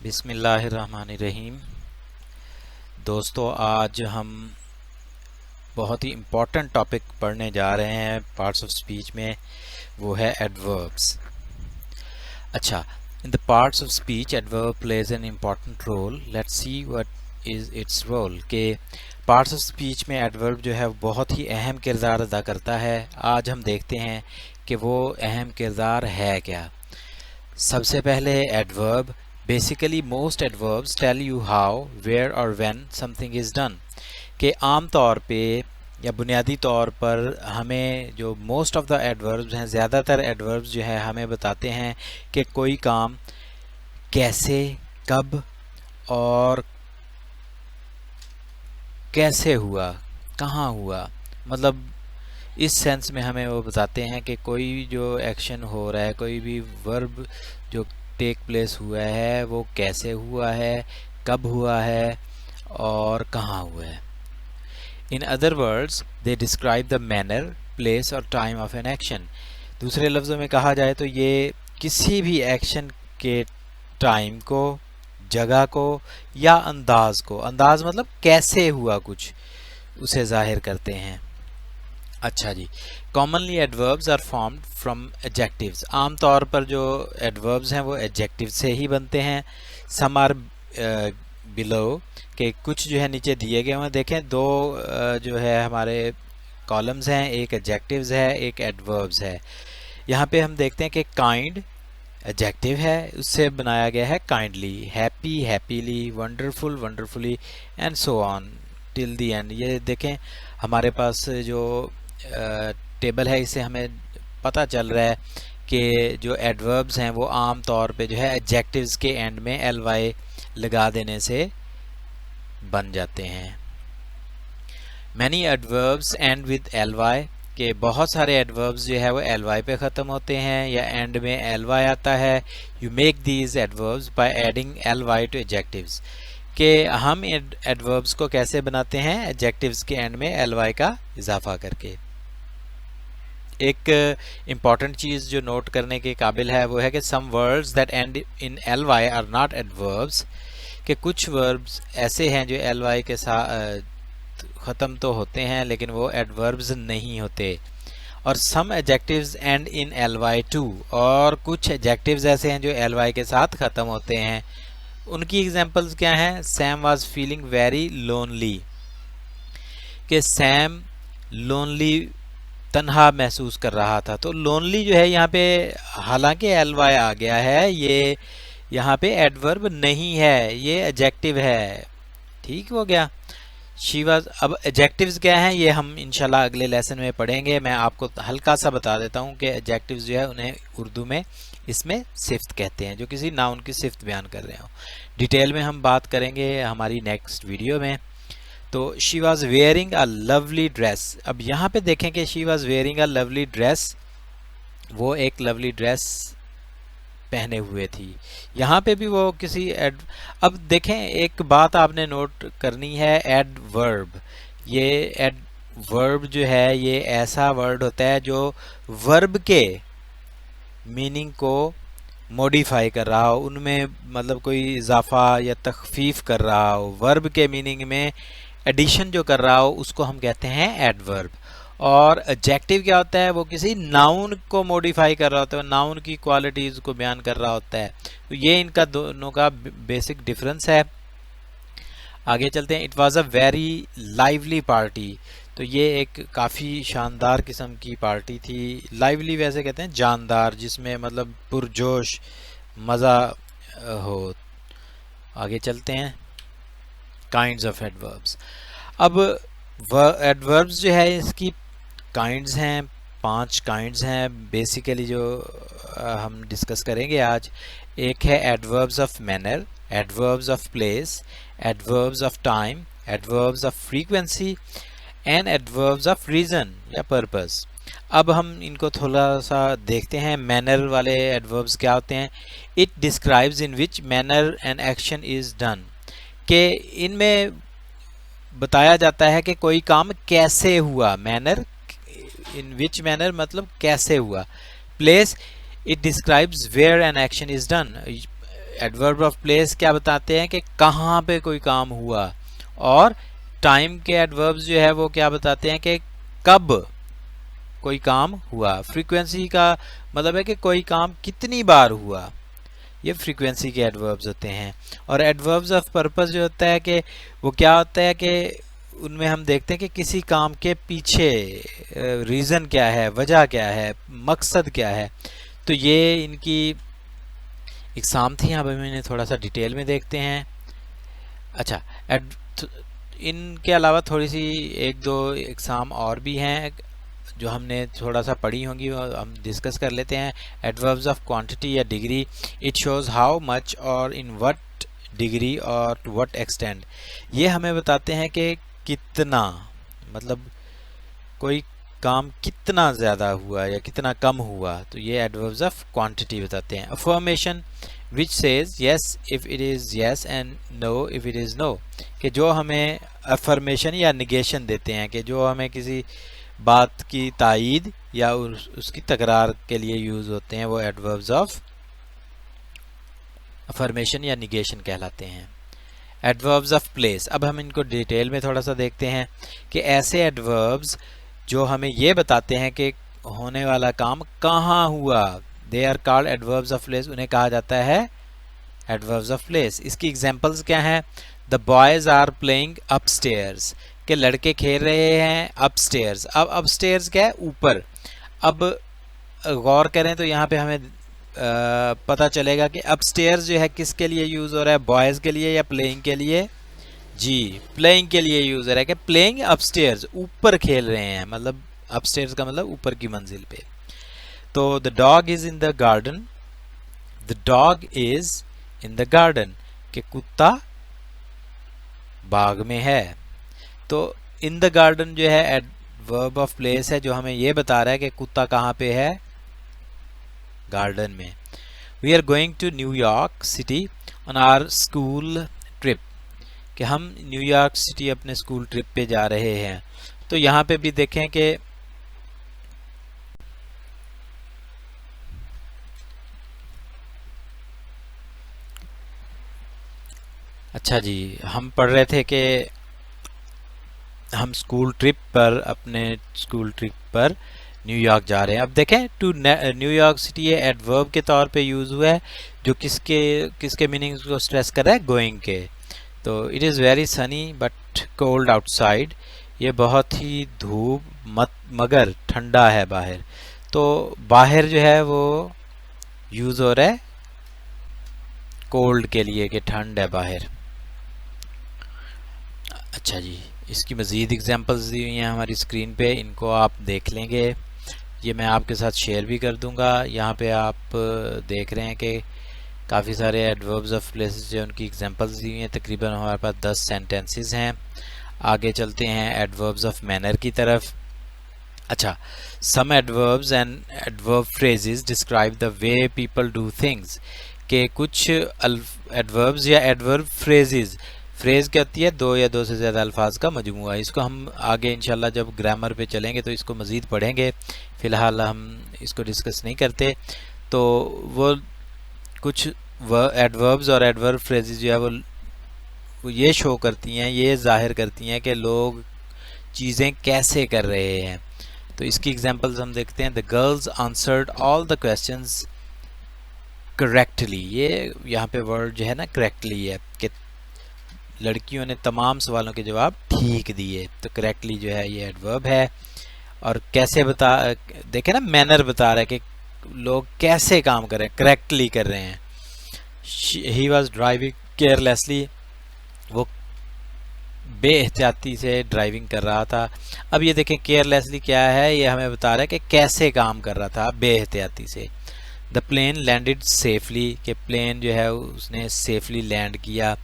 बिस्मिल्लाहिर्रहमानिर्रहीम। दोस्तों, आज हम बहुत ही इम्पोर्टेंट टॉपिक पढ़ने जा रहे हैं पार्ट्स ऑफ स्पीच में, वो है एडवर्ब्स। अच्छा, in the parts of speech adverb plays an important role. Let's see what is its role. के पार्ट्स ऑफ स्पीच में एडवर्ब जो है बहुत ही अहम किरदार अदा करता है। आज हम देखते हैं कि वो अहम किरदार है क्या। सबसे पहले adverb. Basically most adverbs tell you how, where और व्हेन समथिंग इज़ डन। के आम तौर पे या बुनियादी तौर पर हमें जो मोस्ट ऑफ द एडवर्ब्स हैं, ज़्यादातर एडवर्ब्स जो है हमें बताते हैं कि कोई काम कैसे, कब और कैसे हुआ, कहाँ हुआ। मतलब इस सेंस में हमें वो बताते हैं कि कोई जो एक्शन हो रहा है, कोई भी वर्ब जो टेक प्लेस हुआ है, वो कैसे हुआ है, कब हुआ है और कहाँ हुआ है। In other words they describe the manner, place और टाइम ऑफ एन एक्शन। दूसरे लफ्ज़ों में कहा जाए तो ये किसी भी एक्शन के टाइम को, जगह को या अंदाज को, अंदाज मतलब कैसे हुआ कुछ, उसे जाहिर करते हैं। अच्छा जी, commonly adverbs are formed from adjectives. आमतौर पर जो एडवर्ब्स हैं वो एडजेक्टिव से ही बनते हैं। सम आर बिलो, के कुछ जो है नीचे दिए गए हैं। देखें, दो जो है हमारे कॉलम्स हैं, एक एडजेक्टिव्स है, एक एडवर्ब्स है। यहाँ पे हम देखते हैं कि काइंड एडजेक्टिव है, उससे बनाया गया है kindly, happy happily, wonderful wonderfully and so on till the and. ये देखें, हमारे पास जो टेबल है, इससे हमें पता चल रहा है कि जो एडवर्ब्स हैं वो आम तौर पे जो है एडजेक्टिव्स के एंड में ly लगा देने से बन जाते हैं। Many adverbs and with ly, के बहुत सारे एडवर्ब्स जो है वो ly पे ख़त्म होते हैं या एंड में ly आता है। You make these adverbs by adding ly to adjectives. कि हम एडवर्ब्स को कैसे बनाते हैं, एडजेक्टिव्स के एंड में ly का इजाफा करके। एक इम्पॉर्टेंट चीज़ जो नोट करने के काबिल है वो है कि some words that end in ly are not adverbs, कि कुछ वर्ब्स ऐसे हैं जो ly के साथ ख़त्म तो होते हैं लेकिन वो एडवर्ब्स नहीं होते। और some adjectives end in ly too, और कुछ एडजेक्टिव्स ऐसे हैं जो ly के साथ ख़त्म होते हैं। उनकी एग्जांपल्स क्या हैं? Sam was feeling very lonely, कि सैम लोनली तन्हा महसूस कर रहा था। तो लोनली जो है यहाँ पे हालांकि ly आ गया है, ये यहाँ पे एडवर्ब नहीं है, ये एडजेक्टिव है। ठीक हो गया। शी वाज, अब एडजेक्टिव्स क्या हैं ये हम इंशाल्लाह अगले लेसन में पढ़ेंगे। मैं आपको हल्का सा बता देता हूँ कि एडजेक्टिव्स जो है उन्हें उर्दू में इसमें सिफ्त कहते हैं, जो किसी नाउन की सिफ्त बयान कर रहे हो। डिटेल में हम बात करेंगे हमारी नेक्स्ट वीडियो में। तो she was wearing a lovely dress. अब यहाँ पे देखें कि she was wearing a lovely dress, वो एक लवली ड्रेस पहने हुए थी। यहाँ पे भी वो किसी अब देखें, एक बात आपने नोट करनी है, एडवर्ब। ये एडवर्ब जो है ये ऐसा वर्ड होता है जो वर्ब के मीनिंग को मॉडिफाई कर रहा हो, उनमें मतलब कोई इजाफा या तखफीफ कर रहा हो, वर्ब के मीनिंग में एडिशन जो कर रहा हो, उसको हम कहते हैं एडवर्ब। और एडजेक्टिव क्या होता है? वो किसी नाउन को मॉडिफाई कर रहा होता है, नाउन की क्वालिटीज़ को बयान कर रहा होता है। तो ये इनका दोनों का बेसिक डिफरेंस है। आगे चलते हैं। It was a very lively party, तो ये एक काफ़ी शानदार किस्म की पार्टी थी। लाइवली वैसे कहते हैं जानदार, जिसमें मतलब पुरजोश मज़ा हो। आगे चलते हैं। Kinds of adverbs. अब एडवर्ब्स जो है इसकी काइंड्स हैं, 5 काइंड्स हैं बेसिकली जो हम डिस्कस करेंगे आज। एक है adverbs of manner, adverbs of place, adverbs of time, adverbs of frequency and adverbs of reason या पर्पस। अब हम इनको थोड़ा सा देखते हैं। मैनर वाले एडवर्ब्स क्या होते हैं? It describes in which manner N action is done, कि इनमें बताया जाता है कि कोई काम कैसे हुआ। मैनर इन विच मैनर मतलब कैसे हुआ। Place, it describes where an action is done. Adverb of place क्या बताते हैं कि कहाँ पे कोई काम हुआ, और टाइम के एडवर्ब्स जो है वो क्या बताते हैं कि कब कोई काम हुआ। फ्रीक्वेंसी का मतलब है कि कोई काम कितनी बार हुआ, ये फ्रीक्वेंसी के एडवर्ब्स होते हैं। और एडवर्ब्स ऑफ पर्पस जो होता है कि वो क्या होता है कि उनमें हम देखते हैं कि किसी काम के पीछे रीज़न क्या है, वजह क्या है, मकसद क्या है। तो ये इनकी एग्ज़ाम थी, अब हम इन्हें थोड़ा सा डिटेल में देखते हैं। अच्छा, इनके अलावा थोड़ी सी एक दो एग्ज़ाम और भी हैं जो हमने थोड़ा सा पढ़ी होंगी, हम डिस्कस कर लेते हैं। एडवर्ब्स ऑफ क्वांटिटी या degree, it shows how much और इन व्हाट डिग्री और टू व्हाट एक्सटेंट। ये हमें बताते हैं कि कितना, मतलब कोई काम कितना ज़्यादा हुआ या कितना कम हुआ, तो ये एडवर्ब्स ऑफ क्वांटिटी बताते हैं। Affirmation which says yes if it is yes and no if it is no, कि जो हमें अफर्मेशन या निगेशन देते हैं, कि जो हमें किसी बात की तायीद या उसकी तकरार के लिए यूज़ होते हैं, वो एडवर्ब्स ऑफ अफर्मेशन या निगेशन कहलाते हैं। एडवर्ब्स ऑफ प्लेस, अब हम इनको डिटेल में थोड़ा सा देखते हैं कि ऐसे एडवर्ब्स जो हमें ये बताते हैं कि होने वाला काम कहाँ हुआ, they are called adverbs of place, उन्हें कहा जाता है एडवर्ब्स ऑफ प्लेस। इसकी एग्जांपल्स क्या हैं? The boys are playing upstairs, के लड़के खेल रहे हैं अपस्टेयर्स। अब अपस्टेयर्स क्या है? ऊपर। अब गौर करें तो यहाँ पे हमें पता चलेगा कि अपस्टेयर्स जो है किसके लिए यूज़ हो रहा है, बॉयज़ के लिए या प्लेइंग के लिए? जी, प्लेइंग के लिए यूज़ हो रहा है कि प्लेइंग अपस्टेयर्स, ऊपर खेल रहे हैं, मतलब अपस्टेयर्स का मतलब ऊपर की मंजिल पे। तो the dog is in the garden, the dog is in the garden, कि कुत्ता बाग में है। तो इन द गार्डन जो है एडवर्ब ऑफ प्लेस है, जो हमें ये बता रहा है कि कुत्ता कहाँ पे है, गार्डन में। We are going to New York City on our school trip, कि हम न्यूयॉर्क सिटी अपने स्कूल ट्रिप पे जा रहे हैं। तो यहाँ पे भी देखें कि अच्छा जी, हम पढ़ रहे थे कि हम स्कूल ट्रिप पर, अपने स्कूल ट्रिप पर न्यूयॉर्क जा रहे हैं। अब देखें, टू न्यूयॉर्क सिटी ये एडवर्ब के तौर पे यूज़ हुआ है, जो किसके मीनिंग्स को स्ट्रेस कर रहा है? गोइंग के। तो it is very Sunny but cold outside, ये बहुत ही धूप मगर ठंडा है बाहर। तो बाहर जो है वो यूज़ हो रहा है कोल्ड के लिए, कि ठंड है बाहर। अच्छा जी, इसकी मज़ीद एग्जांपल्स दी हुई हैं हमारी स्क्रीन पे, इनको आप देख लेंगे। ये मैं आपके साथ शेयर भी कर दूंगा। यहाँ पे आप देख रहे हैं कि काफ़ी सारे एडवर्ब्स ऑफ प्लेसेस जो उनकी एग्जांपल्स दी हुई हैं। तकरीबन हमारे पास 10 सेंटेंसेस हैं। आगे चलते हैं एडवर्ब्स ऑफ मैनर की तरफ। अच्छा, some adverbs and adverb phrases describe the way people do things, के कुछ एडवर्ब्स या एडवर्ब फ्रेजेस, फ्रेज क्या होती है? दो या दो से ज़्यादा अल्फाज का मजमूआ। इसको हम आगे इंशाल्लाह जब ग्रामर पे चलेंगे तो इसको मज़ीद पढ़ेंगे, फ़िलहाल हम इसको डिस्कस नहीं करते। तो वो कुछ एडवर्ब्स और एडवर्ब फ्रेजेस जो है वो ये शो करती हैं, ये जाहिर करती हैं कि लोग चीज़ें कैसे कर रहे हैं। तो इसकी एग्जांपल्स हम देखते हैं। The girls answered all the questions correctly, ये यहाँ पे वर्ड जो है ना करेक्टली है, कि लड़कियों ने तमाम सवालों के जवाब ठीक दिए। तो करेक्टली जो है ये एडवर्ब है। और कैसे देखें ना, मैनर बता रहा है कि लोग कैसे काम कर रहे हैं, करेक्टली कर रहे हैं। ही वॉज ड्राइविंग केयरलेसली, वो बेएहतियाती से ड्राइविंग कर रहा था। अब ये देखें केयरलेसली क्या है, ये हमें बता रहा है कि कैसे काम कर रहा था बेएहतियाती से। द प्लेन लैंडेड सेफली, कि प्लेन जो है उसने सेफली लैंड किया।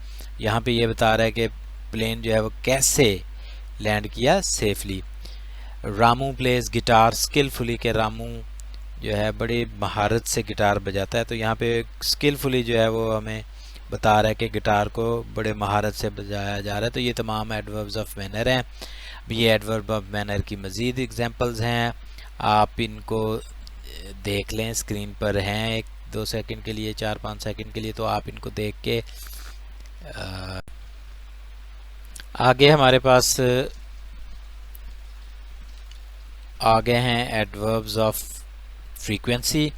यहाँ पे ये बता रहा है कि प्लेन जो है वो कैसे लैंड किया, safely. Ramu plays guitar skilfully, के रामू जो है बड़ी महारत से गिटार बजाता है। तो यहाँ पे स्किलफुली जो है वो हमें बता रहा है कि गिटार को बड़े महारत से बजाया जा रहा है। तो ये तमाम एडवर्ब्स ऑफ मैनर हैं। अब ये एडवर्ब ऑफ मैनर की मज़ीद एग्जांपल्स हैं। आप इनको देख लें, स्क्रीन पर हैं 1-2 सेकंड के लिए, 4-5 सेकंड के लिए, तो आप इनको देख के आगे हमारे पास आ गए हैं एडवर्ब्स ऑफ फ्रीक्वेंसी।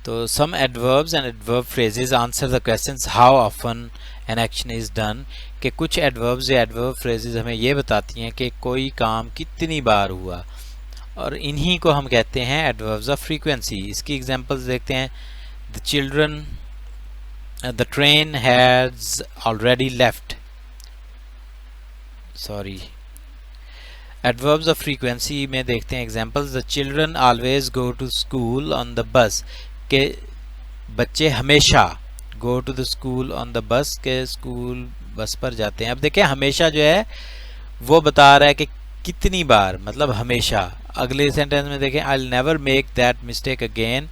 तो some adverbs and adverb phrases answer the questions how often an action is done, कि कुछ एडवर्ब्स या एडवर्ब फ्रेजेस हमें ये बताती हैं कि कोई काम कितनी बार हुआ, और इन्हीं को हम कहते हैं एडवर्ब्स ऑफ फ्रीक्वेंसी। इसकी एग्जांपल्स देखते हैं। The children, the train has already left, sorry. Adverbs of frequency में देखते हैं examples. The children always go to school on the bus, के बच्चे हमेशा go to the school on the bus, के स्कूल बस पर जाते हैं। अब देखें हमेशा जो है वो बता रहा है कि कितनी बार, मतलब हमेशा। अगले सेंटेंस में देखें, I will never make that mistake again,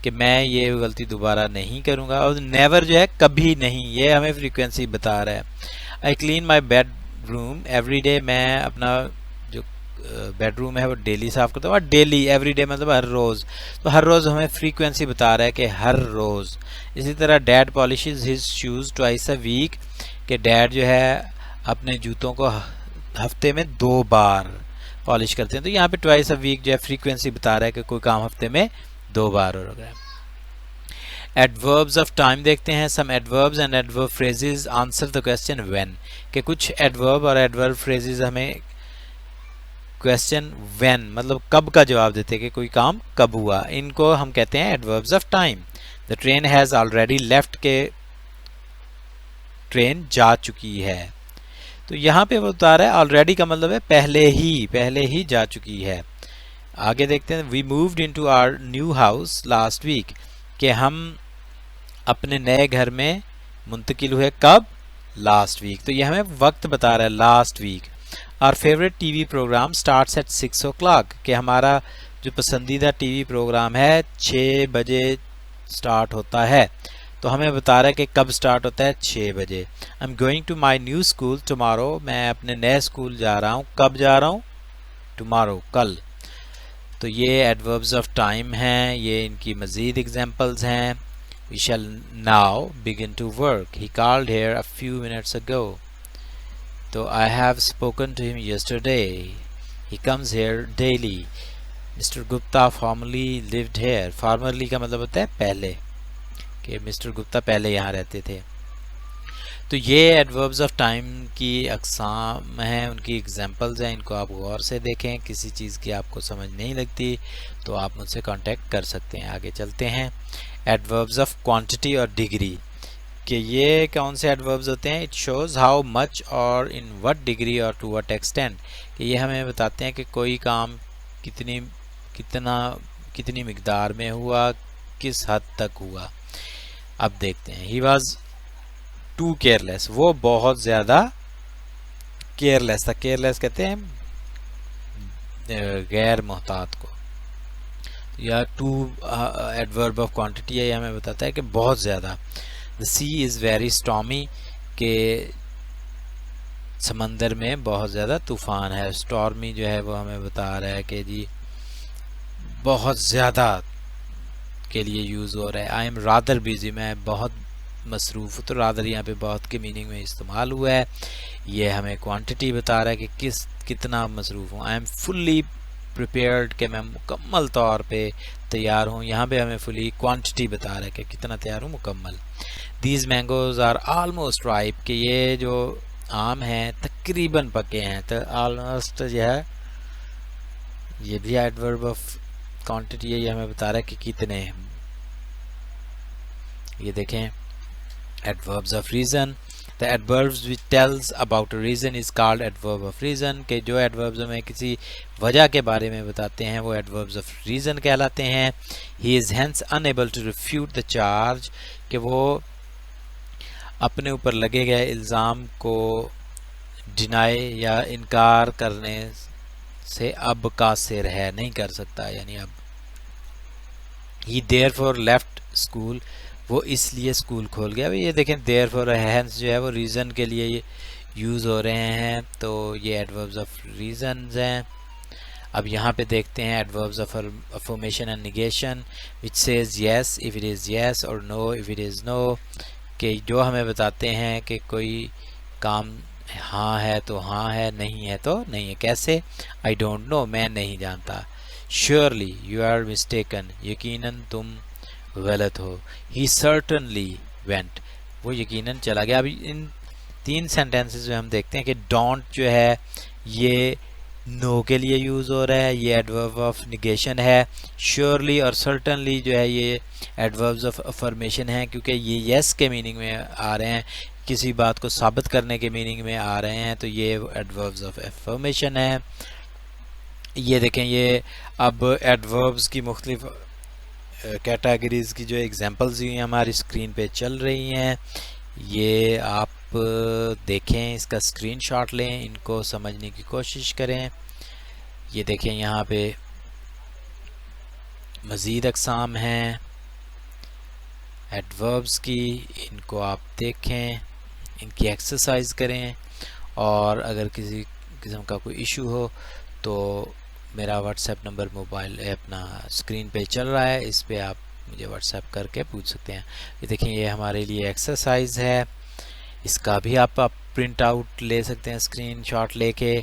कि मैं ये गलती दोबारा नहीं करूंगा। और नेवर जो है कभी नहीं, ये हमें फ्रीक्वेंसी बता रहा है। I clean my bedroom every day, मैं अपना जो बेडरूम है वो डेली साफ करता हूँ। और डेली, एवरी डे मतलब हर रोज़, तो हर रोज़ हमें फ्रीक्वेंसी बता रहा है कि हर रोज़। इसी तरह dad polishes his shoes twice a week, कि डैड जो है अपने जूतों को हफ्ते में 2 बार पॉलिश करते हैं। तो यहाँ पे ट्वाइस अ वीक जो है फ्रीक्वेंसी बता रहा है कि कोई काम हफ्ते में 2 बार हो रहा है। एडवर्ब्स ऑफ टाइम देखते हैं। Some adverbs and adverb phrases answer the question when, कि कुछ एडवर्ब और एडवर्ब फ्रेजेस हमें क्वेश्चन व्हेन मतलब कब का जवाब देते हैं कि कोई काम कब हुआ। इनको हम कहते हैं adverbs of time. The train has already left, के ट्रेन जा चुकी है। तो यहाँ पे वो बता रहा है ऑलरेडी का मतलब है पहले ही जा चुकी है। आगे देखते हैं। We moved into our new house last week, कि हम अपने नए घर में मुंतकिल हुए कब, लास्ट वीक। तो ये हमें वक्त बता रहा है, last week. Our favourite TV programme starts at 6 o'clock, कि हमारा जो पसंदीदा टीवी प्रोग्राम है 6 बजे स्टार्ट होता है। तो हमें बता रहा है कि कब स्टार्ट होता है, 6 बजे। I am going to my new school tomorrow, मैं अपने नए स्कूल जा रहा हूँ। कब जा रहा हूँ, टुमारो, कल। तो ये एडवर्ब्स ऑफ टाइम हैं, ये इनकी मज़ीद एग्जांपल्स हैं। We shall now begin to work, he called here a few minutes ago, तो I have spoken to him yesterday, he comes here daily. Mister Gupta formally lived here, formerly का मतलब होता है पहले, कि मिस्टर गुप्ता पहले यहाँ रहते थे। तो ये एडवर्ब्स ऑफ टाइम की अक़साम हैं, उनकी एग्जांपल्स हैं। इनको आप गौर से देखें। किसी चीज़ की आपको समझ नहीं लगती तो आप मुझसे कांटेक्ट कर सकते हैं। आगे चलते हैं। एडवर्ब्स ऑफ क्वांटिटी और डिग्री, कि ये कौन से एडवर्ब्स होते हैं। इट शोज़ हाउ मच और इन व्हाट डिग्री और टू व्हाट एक्सटेंट, कि ये हमें बताते हैं कि कोई काम कितनी मिकदार में हुआ, किस हद तक हुआ। अब देखते हैं। ही वॉज टू केयरलेस, वो बहुत ज़्यादा केयरलेस था। केयरलेस कहते हैं गैर मोहतात को। या टू एडवर्ब ऑफ क्वांटिटी है, हमें बताता है कि बहुत ज़्यादा। The sea is very stormy, के समंदर में बहुत ज़्यादा तूफ़ान है। स्टॉर्मी जो है वो हमें बता रहा है कि जी बहुत ज़्यादा के लिए यूज़ हो रहा है। आई एम रादर बिजी, मैं बहुत मसरूफ़ हूँ। तो रादर यहाँ पे बहुत के मीनिंग में इस्तेमाल हुआ है। ये हमें क्वांटिटी बता रहा है कि कितना मसरूफ़ हूँ। आई एम फुल्ली प्रिपेयर्ड, कि मैं मुकम्मल तौर पे तैयार हूँ। यहाँ पे हमें फुली क्वांटिटी बता रहा है कि कितना तैयार हूँ, मुकम्मल। These mangoes are almost ripe, कि ये जो आम हैं तकरीबन पके हैं। तो आलमोस्ट जो है ये भी एडवर्ब ऑफ क्वांटिटी है, ये हमें बता रहा है कि कितने हैं। ये देखें adverbs of reason. The adverbs which tells about a reason is called adverb of reason, के जो एडवर्ब्स हमें किसी वजह के बारे में बताते हैं वो एडवर्ब्स ऑफ रीज़न कहलाते हैं। He is hence unable to refute the charge, कि वो अपने ऊपर लगे गए इल्ज़ाम को डिनाई या इनकार करने से अब कासिर है, नहीं कर सकता, यानी अब। ही देयरफॉर लेफ्ट स्कूल, वो इसलिए स्कूल खोल गया। ये देखें देयरफॉर हैंस जो है वो रीज़न के लिए यूज़ हो रहे हैं। तो ये एडवर्ब्स ऑफ रीज़न्स हैं। अब यहाँ पे देखते हैं adverbs of affirmation and negation which says yes if it is yes और no if it is no, कि जो हमें बताते हैं कि कोई काम हाँ है तो हाँ है, नहीं है तो नहीं है। कैसे? आई डोंट नो, मैं नहीं जानता। श्योरली यू आर मिस्टेकन, यकीनन तुम गलत हो। ही सर्टनली वेंट, वो यकीनन चला गया। अभी इन 3 सेंटेंसेस में हम देखते हैं कि डोंट जो है ये नो के लिए यूज़ हो रहा है, ये एडवर्ब ऑफ निगेशन है। श्योरली और सर्टनली जो है ये एडवर्ब्स ऑफ अफर्मेशन है, क्योंकि ये येस के मीनिंग में आ रहे हैं, किसी बात को साबित करने के मीनिंग में आ रहे हैं, तो ये एडवर्ब्स ऑफ अफर्मेशन है। ये देखें, ये अब एडवर्ब्स की मुख्तलिफ कैटेगरीज की जो एग्जांपल्स हुई हमारी स्क्रीन पे चल रही हैं, ये आप देखें, इसका स्क्रीनशॉट लें, इनको समझने की कोशिश करें। ये देखें, यहाँ पे मज़ीद अक़साम हैं एडवर्ब्स की, इनको आप देखें, इनकी एक्सरसाइज करें, और अगर किसी किस्म का कोई इशू हो तो मेरा व्हाट्सएप नंबर मोबाइल अपना स्क्रीन पे चल रहा है, इस पे आप मुझे व्हाट्सएप करके पूछ सकते हैं। ये देखें, ये हमारे लिए एक्सरसाइज है, इसका भी आप प्रिंट आउट ले सकते हैं स्क्रीनशॉट लेके।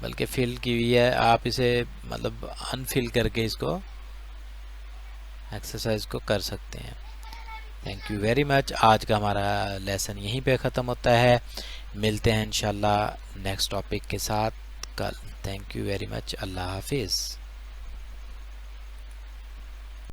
बल्कि फिल की हुई है, आप इसे मतलब अनफिल करके इसको एक्सरसाइज को कर सकते हैं। Thank you very much. आज का हमारा लेसन यहीं पे ख़त्म होता है, मिलते हैं इंशाल्लाह नेक्स्ट टॉपिक के साथ कल। Thank you very much. अल्लाह हाफिज़।